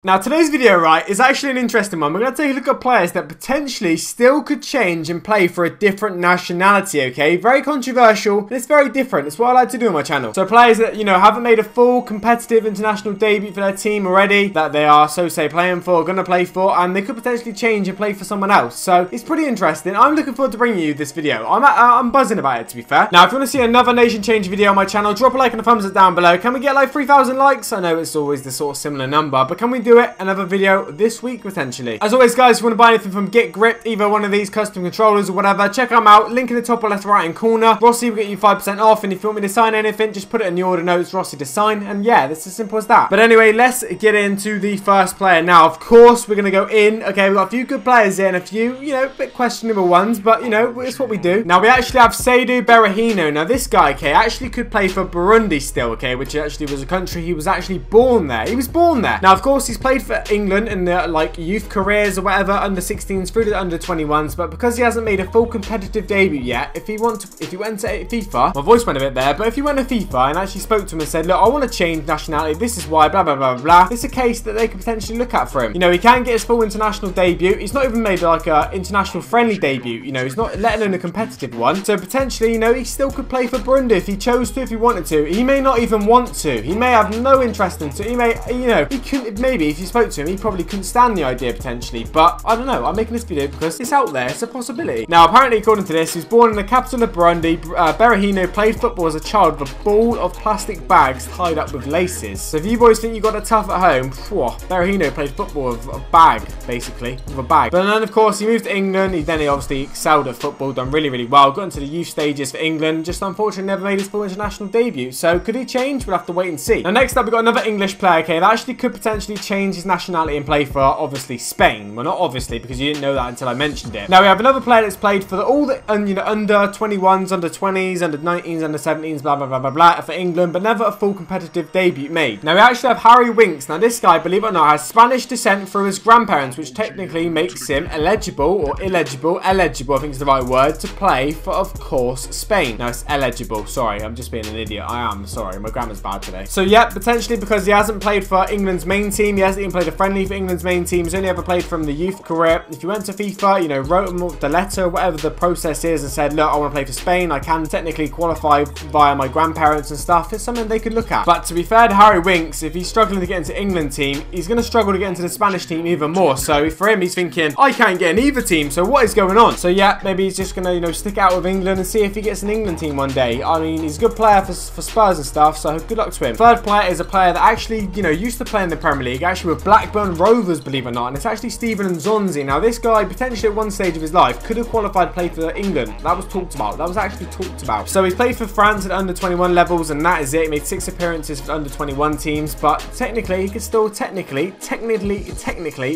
Now today's video, right, is actually an interesting one. We're going to take a look at players that potentially still could change and play for a different nationality, okay? Very controversial, and it's very different. It's what I like to do on my channel. So players that, you know, haven't made a full competitive international debut for their team already, that they are, so say, playing for, going to play for, and they could potentially change and play for someone else. So it's pretty interesting. I'm looking forward to bringing you this video. I'm buzzing about it, to be fair. Now, if you want to see another nation change video on my channel, drop a like and a thumbs up down below. Can we get like 3,000 likes? I know it's always the sort of similar number, but can we do it? Another video this week potentially. As always, guys, if you want to buy anything from GetGripped, either one of these custom controllers or whatever, check them out. Link in the top or left right hand corner. Rossi will get you 5% off, and if you want me to sign anything, just put it in the order notes, Rossi to sign, and yeah, that's as simple as that. But anyway, let's get into the first player now. Of course, we're gonna go in. Okay, we've got a few good players here and a few, you know, a bit questionable ones, but you know, it's what we do. Now we actually have Seydou Berahino. Now this guy, okay, actually could play for Burundi still, okay, which actually was a country he was actually born there. He was born there. Now of course he's played for England in the like youth careers or whatever, under 16s through to under 21s, but because he hasn't made a full competitive debut yet, if he went to FIFA, my voice went a bit there, but if he went to FIFA and actually spoke to him and said, look, I want to change nationality, this is why, blah blah blah blah, it's a case that they could potentially look at for him. You know, he can get his full international debut. He's not even made like a international friendly debut, you know, he's not, let alone a competitive one, so potentially, you know, he still could play for Burundi if he chose to, if he wanted to. He may not even want to, he may have no interest in it, he may, you know, he couldn't, maybe if you spoke to him, he probably couldn't stand the idea potentially, but I don't know. I'm making this video because it's out there. It's a possibility. Now, apparently, according to this, he was born in the capital of Burundi. Berahino played football as a child with a ball of plastic bags tied up with laces. So if you boys think you got it tough at home, Berahino played football with a bag, basically, with a bag. But then, of course, he moved to England. He obviously excelled at football, done really, really well, got into the youth stages for England, just unfortunately never made his full international debut. So could he change? We'll have to wait and see. Now, next up, we've got another English player, okay, that actually could potentially change his nationality and play for, obviously, Spain. Well, not obviously, because you didn't know that until I mentioned it. Now we have another player that's played for all the you know, under 21s, under 20s, under 19s, under 17s, blah blah blah blah blah for England, but never a full competitive debut made. Now we actually have Harry Winks. Now this guy, believe it or not, has Spanish descent through his grandparents, which technically makes him eligible or illegible, eligible I think is the right word, to play for, of course, Spain. Now it's eligible. Sorry, I'm just being an idiot. I am sorry, my grammar's bad today. So yeah, potentially because he hasn't played for England's main team, he hasn't even played a friendly for England's main team. He's only ever played from the youth career. If you went to FIFA, you know, wrote them the letter, whatever the process is, and said, look, I want to play for Spain, I can technically qualify via my grandparents and stuff, it's something they could look at. But to be fair to Harry Winks, if he's struggling to get into England team, he's going to struggle to get into the Spanish team even more. So for him, he's thinking, I can't get in either team, so what is going on? So yeah, maybe he's just going to, you know, stick out with England and see if he gets an England team one day. I mean, he's a good player for Spurs and stuff, so good luck to him. Third player is a player that actually, you know, used to play in the Premier League, actually with Blackburn Rovers, believe it or not, and it's actually Stephen Nzonzi. Now this guy, potentially at one stage of his life, could have qualified to play for England. That was talked about. That was actually talked about. So he's played for France at under 21 levels, and that is it. He made 6 appearances for under 21 teams, but technically, he could still technically,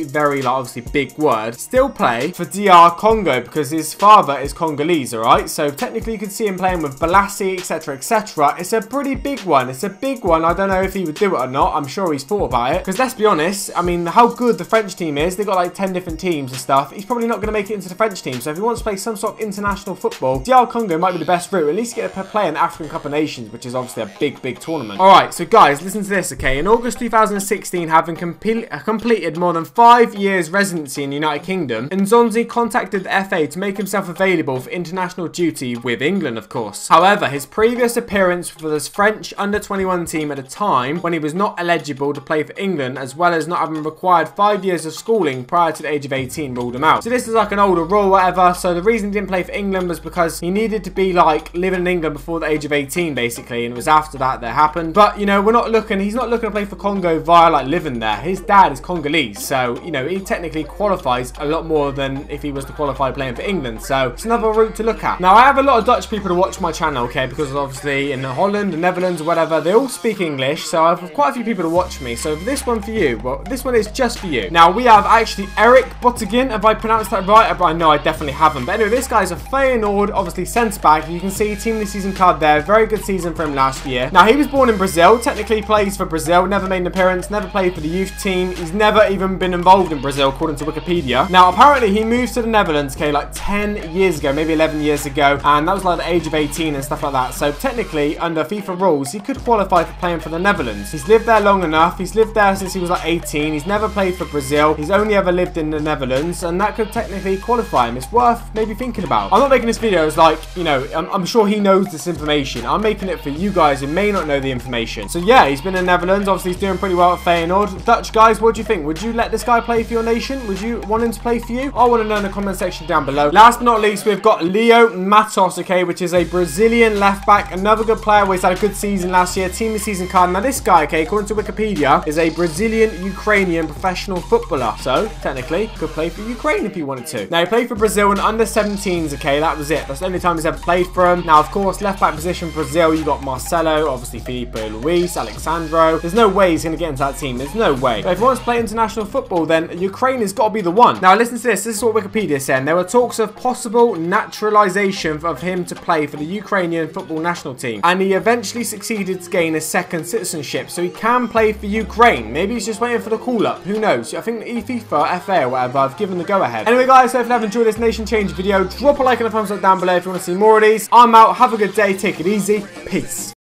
very, like, obviously big word, still play for DR Congo because his father is Congolese, alright? So technically, you could see him playing with Balassi, etc., etc. It's a pretty big one. It's a big one. I don't know if he would do it or not. I'm sure he's thought about it, because let's be honest, I mean, how good the French team is, they've got like 10 different teams and stuff. He's probably not going to make it into the French team. So if he wants to play some sort of international football, DR Congo might be the best route. At least get a play in the African Cup of Nations, which is obviously a big tournament. Alright, so guys, listen to this, okay? In August 2016, having completed more than 5 years residency in the United Kingdom, Nzonzi contacted the FA to make himself available for international duty with England, of course. However, his previous appearance for this French under-21 team at a time when he was not eligible to play for England, as well as not having required 5 years of schooling prior to the age of 18, ruled him out. So this is like an older rule, whatever. So the reason he didn't play for England was because he needed to be like living in England before the age of 18, basically, and it was after that happened. But you know, he's not looking to play for Congo via like living there. His dad is Congolese, so you know, he technically qualifies a lot more than if he was to qualify playing for England. So it's another route to look at. Now I have a lot of Dutch people to watch my channel, okay, because obviously in Holland, the Netherlands, or whatever, they all speak English, so I have quite a few people to watch me. So for this one for you, well, this one is just for you. Now we have actually Eric Bottegin. Have I pronounced that right? I know I definitely haven't. But anyway, this guy's a Feyenoord, obviously centre back. You can see team of the season card there. Very good season for him last year. Now he was born in Brazil. Technically plays for Brazil. Never made an appearance. Never played for the youth team. He's never even been involved in Brazil, according to Wikipedia. Now apparently he moved to the Netherlands, okay, like 10 years ago, maybe 11 years ago, and that was like the age of 18 and stuff like that. So technically, under FIFA rules, he could qualify for playing for the Netherlands. He's lived there long enough. He's lived there since he was like 18. He's never played for Brazil. He's only ever lived in the Netherlands, and that could technically qualify him. It's worth maybe thinking about. I'm not making this video as like, you know, I'm sure he knows this information. I'm making it for you guys who may not know the information. So yeah, he's been in the Netherlands. Obviously, he's doing pretty well at Feyenoord. Dutch guys, what do you think? Would you let this guy play for your nation? Would you want him to play for you? I want to know in the comment section down below. Last but not least, we've got Leo Matos, okay, which is a Brazilian left back. Another good player. He's had a good season last year. Team of the season card. Now this guy, okay, according to Wikipedia, is a Brazilian Ukrainian professional footballer. So technically, could play for Ukraine if he wanted to. Now he played for Brazil in under 17s, okay, that was it. That's the only time he's ever played for him. Now, of course, left back position Brazil, you got Marcelo, obviously Filipe Luis, Alexandro. There's no way he's going to get into that team. There's no way. But if he wants to play international football, then Ukraine has got to be the one. Now, listen to this. This is what Wikipedia is saying. There were talks of possible naturalization of him to play for the Ukrainian football national team. And he eventually succeeded to gain a second citizenship. So he can play for Ukraine. Maybe he's just waiting for the call-up. Who knows? I think FIFA, FA or whatever, I've given the go-ahead. Anyway, guys, so if you have enjoyed this nation change video, drop a like and a thumbs up down below if you want to see more of these. I'm out. Have a good day. Take it easy. Peace.